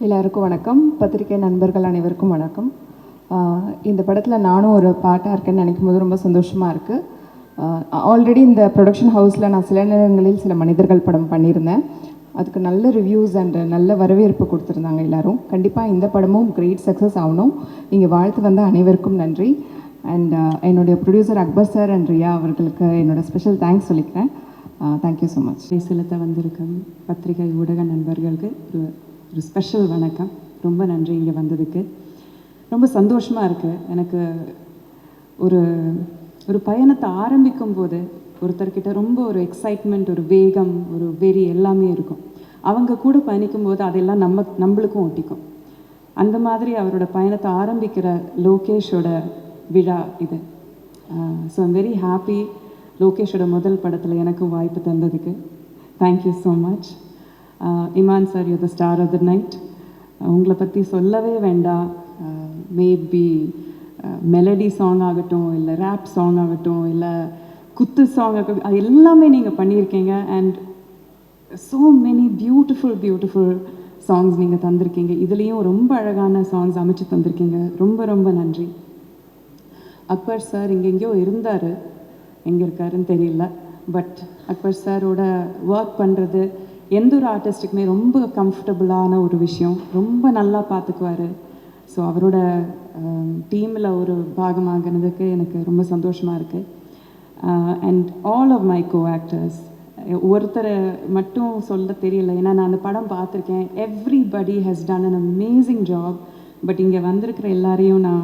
எல்லாருக்கும் வணக்கம். பத்திரிகை நண்பர்கள் அனைவருக்கும் வணக்கம். இந்த படத்தில் நானும் ஒரு பாட்டாக இருக்கேன்னு நினைக்கும் போது ரொம்ப சந்தோஷமாக இருக்குது. ஆல்ரெடி இந்த ப்ரொடக்ஷன் ஹவுஸில் நான் சில நேரங்களில் சில மனிதர்கள் படம் பண்ணியிருந்தேன். அதுக்கு நல்ல ரிவ்யூஸ் அண்ட் நல்ல வரவேற்பு கொடுத்துருந்தாங்க எல்லோரும். கண்டிப்பாக இந்த படமும் கிரேட் சக்ஸஸ் ஆகணும். இங்கே வாழ்த்து வந்த அனைவருக்கும் நன்றி. அண்ட் என்னுடைய producer Akbar sir and Riya அவர்களுக்கு என்னோடய ஸ்பெஷல் தேங்க்ஸ் சொல்லிக்கிறேன். Thank you so much. செலுத்த வந்திருக்கும் பத்திரிகை ஊடக நண்பர்களுக்கு ஒரு ஸ்பெஷல் வணக்கம். ரொம்ப நன்றி இங்கே வந்ததுக்கு. ரொம்ப சந்தோஷமாக இருக்குது. எனக்கு ஒரு ஒரு பயணத்தை ஆரம்பிக்கும் போது ஒருத்தர்கிட்ட ரொம்ப ஒரு எக்ஸைட்மெண்ட், ஒரு வேகம், ஒரு வெறி எல்லாமே இருக்கும். அவங்க கூட பயணிக்கும் போது அதெல்லாம் நம்மளுக்கும் ஒட்டிக்கும். அந்த மாதிரி அவரோட பயணத்தை ஆரம்பிக்கிற லோகேஷோட விழா இது. So I'm very happy. லோகேஷோட முதல் படத்தில் எனக்கும் வாய்ப்பு தந்ததுக்கு thank you so much. Imman sir, you the star of the night. உங்களை பற்றி சொல்லவே வேண்டாம். மேபி மெலடி சாங் ஆகட்டும், இல்லை ரேப் சாங் ஆகட்டும், இல்லை குத்து சாங் ஆகட்டும், அது எல்லாமே நீங்கள் பண்ணியிருக்கீங்க. And so many beautiful songs நீங்கள் தந்திருக்கீங்க. இதுலேயும் ரொம்ப அழகான சாங்ஸ் அமைச்சு தந்திருக்கீங்க. ரொம்ப ரொம்ப நன்றி. அக்பர் சார் இங்கே எங்கேயோ இருந்தார், எங்கே இருக்காருன்னு தெரியல. பட் அக்பர் சாரோட ஒர்க் பண்ணுறது எந்த ஒரு ஆர்டிஸ்ட்டுக்குமே ரொம்ப கம்ஃபர்டபுளான ஒரு விஷயம். ரொம்ப நல்லா பார்த்துக்குவார். ஸோ அவரோட டீமில் ஒரு பாகமாகினதுக்கு எனக்கு ரொம்ப சந்தோஷமாக இருக்குது. And all of my co actors, ஒருத்தரை மட்டும் சொல்ல தெரியல, ஏன்னா நான் அந்த படம் பார்த்துருக்கேன். Everybody has done an amazing job. But இங்கே வந்திருக்கிற எல்லாரையும் நான்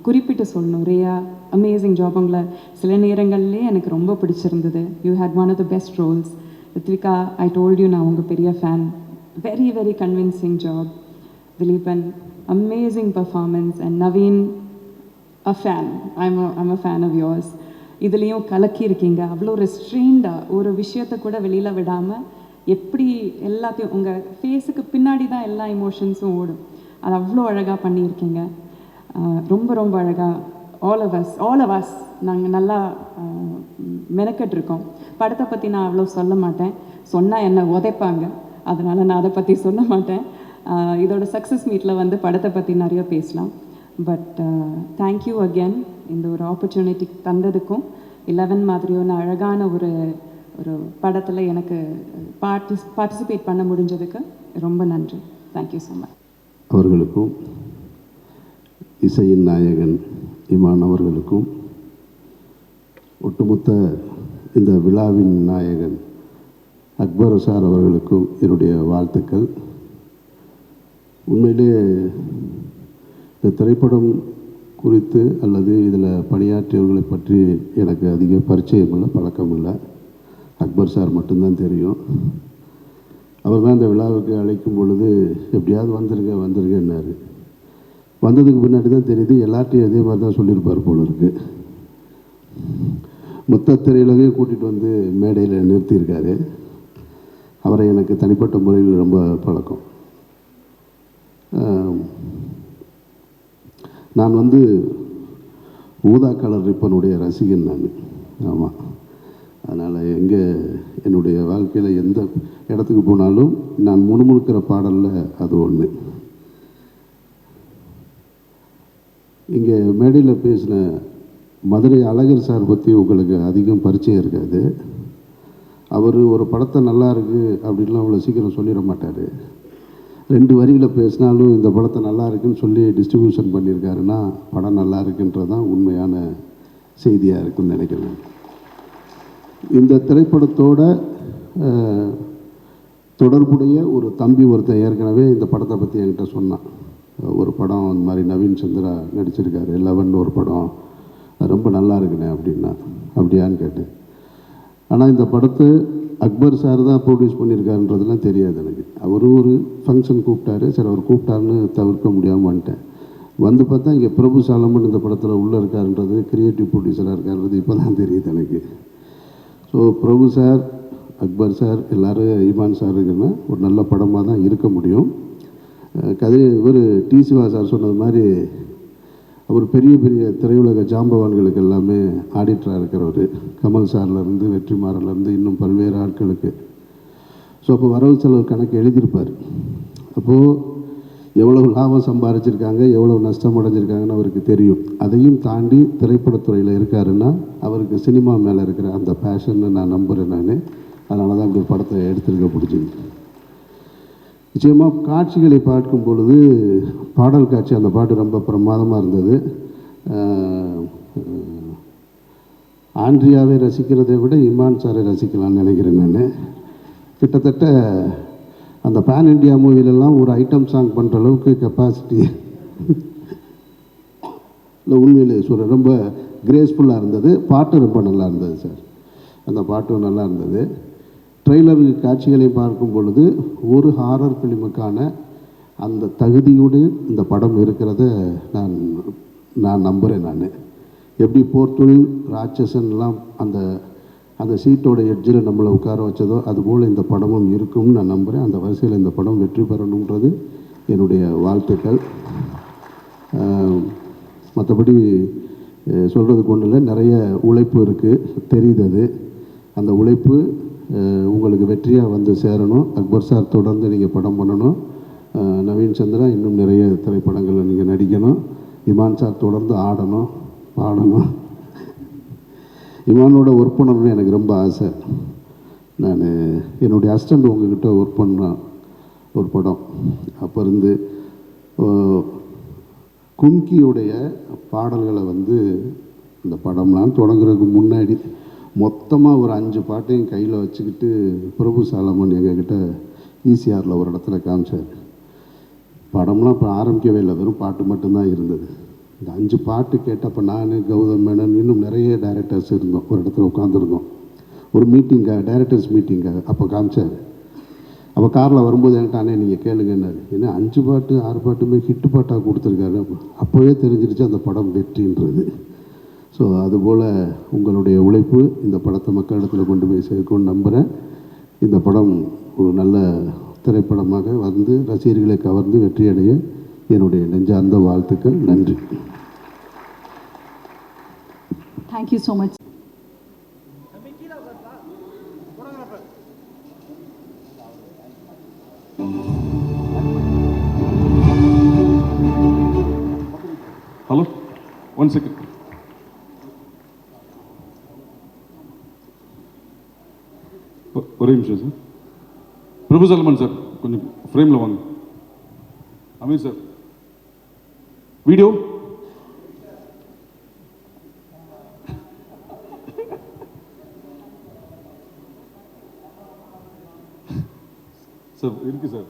குறிப்பிட்டு சொல்லணும். Riya, amazing job. உங்களை சில நேரங்கள்லேயே எனக்கு ரொம்ப பிடிச்சிருந்தது. You had one of the best roles. Rithvika, I told you, நான் உங்கள் பெரிய fan. Very very convincing job. Dileepan, amazing performance. And Naveen, a fan. I'm a fan of yours. இதுலேயும் கலக்கியிருக்கீங்க. அவ்வளோ ரெஸ்ட்ரெயின்டாக ஒரு விஷயத்தை கூட வெளியில் விடாமல் எப்படி எல்லாத்தையும் உங்கள் ஃபேஸுக்கு பின்னாடி தான் எல்லா இமோஷன்ஸும் ஓடும். அது அவ்வளோ அழகாக பண்ணியிருக்கீங்க. ரொம்ப ரொம்ப அழகாக ஆல் ஆஃப் அஸ் நாங்கள் நல்லா மெனக்கெட்டிருக்கோம். படத்தை பற்றி நான் அவ்வளோ சொல்ல மாட்டேன். சொன்னால் என்னை உதைப்பாங்க. அதனால் நான் அதை பற்றி சொல்ல மாட்டேன். இதோட சக்ஸஸ் மீட்டில் வந்து படத்தை பற்றி நிறைய பேசலாம். பட் தேங்க்யூ அகேன் இந்த ஒரு ஆப்பர்ச்சுனிட்டி தந்ததுக்கும். 11 மாதிரியான அழகான ஒரு படத்தில் எனக்கு பார்ட்டிசிபேட் பண்ண முடிஞ்சதுக்கு ரொம்ப நன்றி. Thank you so much. அவர்களுக்கும் இசையின் நாயகன் இமான் அவர்களுக்கும், ஒட்டுமொத்த இந்த விழாவின் நாயகன் அக்பர் சார் அவர்களுக்கும் என்னுடைய வாழ்த்துக்கள். உண்மையிலே இந்த திரைப்படம் குறித்து அல்லது இதில் பணியாற்றியவர்களை பற்றி எனக்கு அதிக பரிச்சயம் இல்லை, பழக்கம் இல்லை. அக்பர் சார் மட்டும்தான் தெரியும். அவர் தான் இந்த விழாவுக்கு அழைக்கும் பொழுது எப்படியாவது வந்துருங்கன்னாரு. வந்ததுக்கு பின்னாடி தான் தெரியுது எல்லார்ட்டையும் அதே மாதிரி தான் சொல்லியிருப்பார் போல இருக்கு. மொத்த திரையுலகையும் கூட்டிகிட்டு வந்து மேடையில் நிறுத்தியிருக்காரு. அவரை எனக்கு தனிப்பட்ட முறையில் ரொம்ப பழக்கம். நான் வந்து ஊதா கலர் ரிப்பனுடைய ரசிகன் நான். ஆமாம். அதனால் என்னுடைய வாழ்க்கையில் எந்த இடத்துக்கு போனாலும் நான் முணுமுணுக்கிற பாடலில் அது ஒன்று. இங்கே மேடையில் பேசின மதுரை அழகர் சார் பற்றி உங்களுக்கு அதிகம் பரிச்சயம் இருக்காது. அவர் ஒரு படத்தை நல்லா இருக்குது அப்படின்லாம் அவ்வளோ சீக்கிரம் சொல்லிட மாட்டார். 2 வரியில் பேசினாலும் இந்த படத்தை நல்லா இருக்குன்னு சொல்லி டிஸ்ட்ரிபியூஷன் பண்ணியிருக்காருன்னா படம் நல்லா இருக்குன்றது தான் உண்மையான செய்தியாக இருக்குன்னு நினைக்கிறேன். இந்த திரைப்படத்தோட தொடர்புடைய ஒரு தம்பி ஒருத்தன் ஏற்கனவே இந்த படத்தை பற்றி என்கிட்ட சொன்னான். ஒரு படம் அந்த மாதிரி நவீன் சந்திரா நடிச்சிருக்காரு, 11 ஒரு படம், ரொம்ப நல்லா இருக்குண்ணே அப்படின்னா. அப்படியான்னு கேட்டேன். ஆனால் இந்த படத்தை அக்பர் சார் தான் ப்ரொடியூஸ் பண்ணியிருக்காருன்றதுலாம் தெரியாது எனக்கு. அவரும் ஒரு ஃபங்க்ஷன் கூப்பிட்டாரு. சரி, அவர் கூப்பிட்டாருன்னு தவிர்க்க முடியாமல் வந்துட்டேன். வந்து பார்த்தா இங்கே பிரபு சாலமன் இந்த படத்தில் உள்ளே இருக்காருன்றது, கிரியேட்டிவ் ப்ரொடியூசராக இருக்காருன்றது இப்போ தான் தெரியுது எனக்கு. ஸோ பிரபு சார், அக்பர் சார், எல்லோரும் இமான் சார் இருக்குன்னா ஒரு நல்ல படமாக தான் இருக்க முடியும். இவர் டி சிவா சார் சொன்னது மாதிரி அவர் பெரிய பெரிய திரையுலக ஜாம்பவான்களுக்கு எல்லாமே ஆடிட்டராக இருக்கிறவர். கமல் சார்லேருந்து வெற்றிமாறன்லேருந்து இன்னும் பல்வேறு ஆட்களுக்கு. ஸோ அப்போ வரவு செலவு கணக்கு எழுதியிருப்பார். அப்போது எவ்வளவு லாபம் சம்பாதிச்சிருக்காங்க, எவ்வளவு நஷ்டம் அடைஞ்சிருக்காங்கன்னு அவருக்கு தெரியும். அதையும் தாண்டி திரைப்படத்துறையில் இருக்காருன்னா அவருக்கு சினிமா மேலே இருக்கிற அந்த பேஷன்னு நான் நம்புகிறேன். அதனால தான் இப்படி படத்தை எடுத்திருக்க பிடிச்சிது. நிச்சயமாக காட்சிகளை பார்க்கும் பொழுது பாடல் காட்சி, அந்த பாட்டு ரொம்ப பிரமாதமாக இருந்தது. ஆண்ட்ரியாவை ரசிக்கிறதை விட இமான் சாரை ரசிக்கலாம்னு நினைக்கிறேன். நான் கிட்டத்தட்ட அந்த பேன் இண்டியா மூவிலெல்லாம் ஒரு ஐட்டம் சாங் பண்ணுற அளவுக்கு கெப்பாசிட்டி இல்லை. உண்மையிலே சொல்கிறேன், ரொம்ப கிரேஸ்ஃபுல்லாக இருந்தது. பாட்டு ரொம்ப நல்லா இருந்தது சார். அந்த பாட்டும் நல்லா இருந்தது. ட்ரெய்லர் காட்சிகளை பார்க்கும் பொழுது ஒரு ஹாரர் ஃபிலிமுக்கான அந்த தகுதியோடு இந்த படம் இருக்கிறத நான் நம்புகிறேன். நான் எப்படி போர்த்தொழில் ராட்சசன்லாம் அந்த சீட்டோட எட்ஜில் நம்மளை உட்கார வச்சதோ அதுபோல் இந்த படமும் இருக்கும்னு நான் நம்புகிறேன். அந்த வரிசையில் இந்த படம் வெற்றி பெறணுன்றது என்னுடைய வாழ்த்துக்கள். மற்றபடி சொல்கிறதுக்கு ஒன்றும் இல்லை, நிறைய உழைப்பு இருக்குது, தெரியுது. அது அந்த உழைப்பு உங்களுக்கு வெற்றியாக வந்து சேரணும். அக்பர் சார் தொடர்ந்து நீங்கள் படம் பண்ணணும். நவீன் சந்திரா இன்னும் நிறைய திரைப்படங்களில் நீங்கள் நடிக்கணும். இமான் சார் தொடர்ந்து ஆடணும், பாடணும். இமானோட ஒர்க் பண்ணணும்னு எனக்கு ரொம்ப ஆசை. நான் என்னுடைய அசிஸ்டண்ட் உங்ககிட்ட ஒர்க் பண்ண ஒரு படம், அப்போ இருந்து கும்கியுடைய பாடல்களை வந்து இந்த படம்லாம் தொடங்குறதுக்கு முன்னாடி மொத்தமாக ஒரு 5 பாட்டையும் கையில் வச்சுக்கிட்டு பிரபு சாலமன் எங்ககிட்ட ஈசிஆரில் ஒரு இடத்துல காமிச்சார். படம்லாம் இப்போ ஆரம்பிக்கவே இல்லை, வெறும் பாட்டு மட்டும்தான் இருந்தது. இந்த 5 பாட்டு கேட்டப்போ நான், கௌதம் மேனன், இன்னும் நிறைய டைரக்டர்ஸ் இருந்தோம், ஒரு இடத்துல உட்காந்துருந்தோம். ஒரு மீட்டிங்காக, டைரக்டர்ஸ் மீட்டிங்காக அப்போ காமிச்சார். அப்போ காரில் வரும்போது என்கிட்ட, அண்ணே நீங்கள் கேளுங்கன்னாரு. ஏன்னா 5 பாட்டு 6 பாட்டுமே ஹிட்டு பாட்டாக கொடுத்துருக்காரு. அப்போவே தெரிஞ்சிருச்சு அந்த படம் வெற்றின்றது. ஸோ அதுபோல் உங்களுடைய உழைப்பு இந்த படத்தை மக்களிடத்தில் கொண்டு போய் சேர்க்கும்னு நம்புகிறேன். இந்த படம் ஒரு நல்ல திரைப்படமாக வந்து ரசிகர்களை கவர்ந்து வெற்றியடைய என்னுடைய நெஞ்சார்ந்த வாழ்த்துக்கள். நன்றி. Thank you so much. Hello, 1 second. ஒரே நிமிஷம் சார். பிரபு சல்மான் சார் கொஞ்சம் ஃப்ரேமில் வாங்க. Aamir sir video. சார் இருக்கு சார்,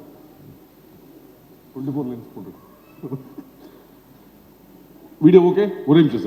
24 லைன்ஸ் போட்டு வீடியோ. ஓகே, ஒரே நிமிஷம் சார்.